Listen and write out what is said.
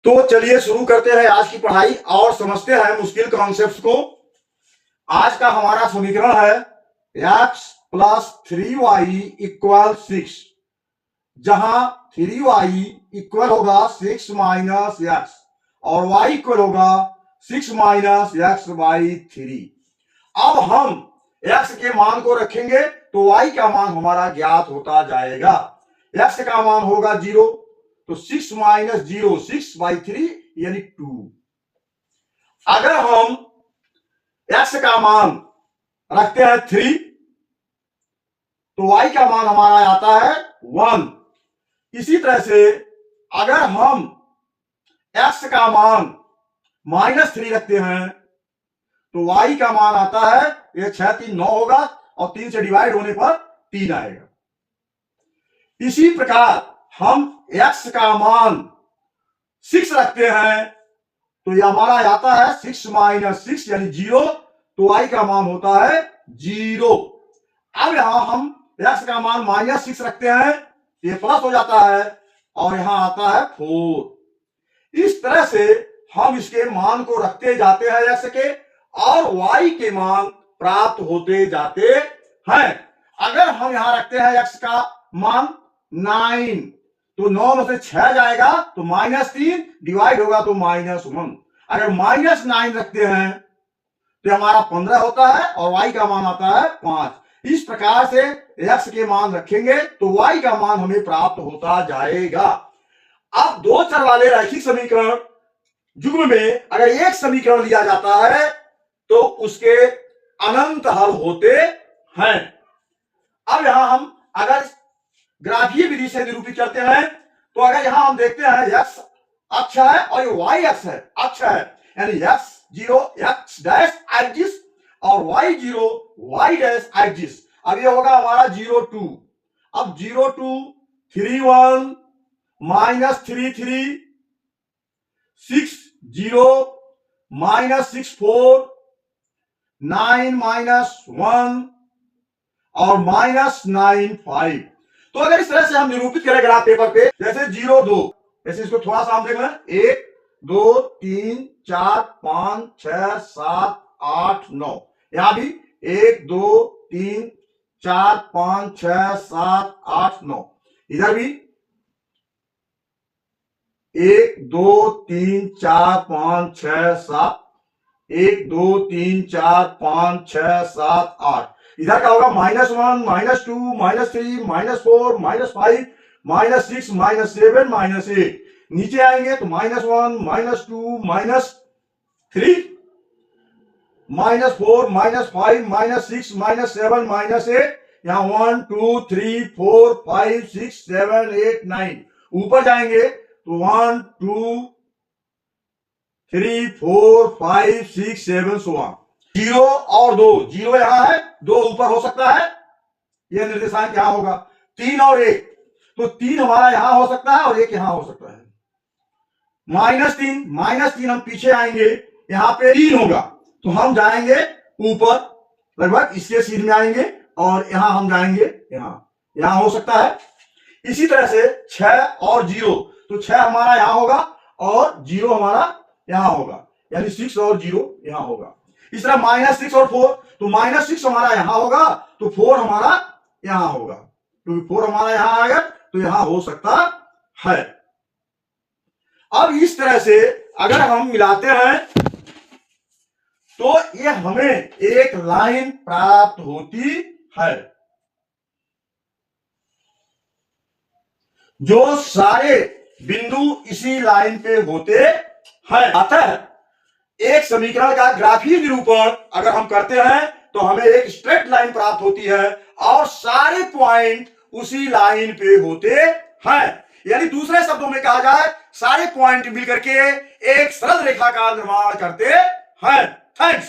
तो चलिए शुरू करते हैं आज की पढ़ाई और समझते हैं मुश्किल कॉन्सेप्ट्स को। आज का हमारा समीकरण है x प्लस 3y इक्वल 6, जहां 3y इक्वल होगा 6 माइनस एक्स और y इक्वल होगा 6 माइनस एक्स बाई 3। अब हम x के मान को रखेंगे तो y का मान हमारा ज्ञात होता जाएगा। x का मान होगा 0, तो 6 माइनस 0 6 बाई 3 यानी 2। अगर हम x का मान रखते हैं 3 तो y का मान हमारा आता है 1। इसी तरह से अगर हम x का मान -3 रखते हैं तो y का मान आता है, ये 6 3 9 होगा और 3 से डिवाइड होने पर 3 आएगा। इसी प्रकार हम x का मान 6 रखते हैं तो यह हमारा आता है 6 माइनस 6 यानी 0, तो y का मान होता है 0। अब यहां हम x का मान -6 रखते हैं, ये प्लस हो जाता है और यहां आता है 4। इस तरह से हम इसके मान को रखते जाते हैं x के और y के मान प्राप्त होते जाते हैं। अगर हम यहां रखते हैं x का मान 9 तो 9 में से 6 जाएगा तो -3 डिवाइड होगा तो -1। अगर -9 रखते हैं तो हमारा 15 होता है और y का मान आता है 5। इस प्रकार से x के मान रखेंगे तो y का मान हमें प्राप्त होता जाएगा। अब दो चर वाले रैखिक समीकरण युग्म में अगर एक समीकरण लिया जाता है तो उसके अनंत हल होते हैं। अब यहां हम अगर ग्राफीय विधि से निरूपित करते हैं तो अगर यहां हम देखते हैं x अक्ष है और ये y अक्ष है यानी x0 x डैश एक्सिस और y0 y डैश एक्सिस। अब ये होगा हमारा 0 2। अब 0 2 3 1 -3 3 6 0 -6 4 9 -1 और -9 5। तो अगर इस तरह से हम निरूपित करें ग्राफ पेपर पे, जैसे 0 2, जैसे इसको थोड़ा सा हम देख लें 1 2 3 4 5 6 7 8 9, यहां भी 1 2 3 4 5 6 7 8 9, इधर भी 1 2 3 4 5 6 7 1 2 3 4 5 6 7 8। इधर क्या होगा -1 -2 -3 -4 -5 -6 -7 -8। नीचे आएंगे तो -1 -2 -3 -4 -5 -6 -7 -8। यहां 1 2 3 4 5 6 7 8 9। ऊपर जाएंगे तो 1 2 3 4 5 6 7 so on। 0 और 2, 0 यहां है 2 ऊपर हो सकता है, यह निर्देशांक यहां होगा। 3 और 1, तो 3 हमारा यहां हो सकता है और 1 यहां हो सकता है। -3 हम पीछे आएंगे, यहां पे 3 होगा तो हम जाएंगे ऊपर लगभग इसके सीध में आएंगे और यहां हम जाएंगे यहां हो सकता है। इसी तरह से 6 और 0, तो 6 हमारा यहां होगा और 0 हमारा यहां होगा यानी 6 और 0 यहां होगा। इस तरह -6 और 4, तो -6 हमारा यहां होगा तो 4 हमारा यहां होगा, क्योंकि 4 हमारा यहां आएगा तो यहां हो सकता है। अब इस तरह से अगर हम मिलाते हैं तो ये हमें एक लाइन प्राप्त होती है जो सारे बिंदु इसी लाइन पे होते हैं। अतः एक समीकरण का ग्राफीय निरूपण अगर हम करते हैं तो हमें एक स्ट्रेट लाइन प्राप्त होती है और सारे पॉइंट उसी लाइन पे होते हैं। यानी दूसरे शब्दों में कहा जाए सारे पॉइंट मिलकर के एक सरल रेखा का निर्माण करते हैं। थैंक्स।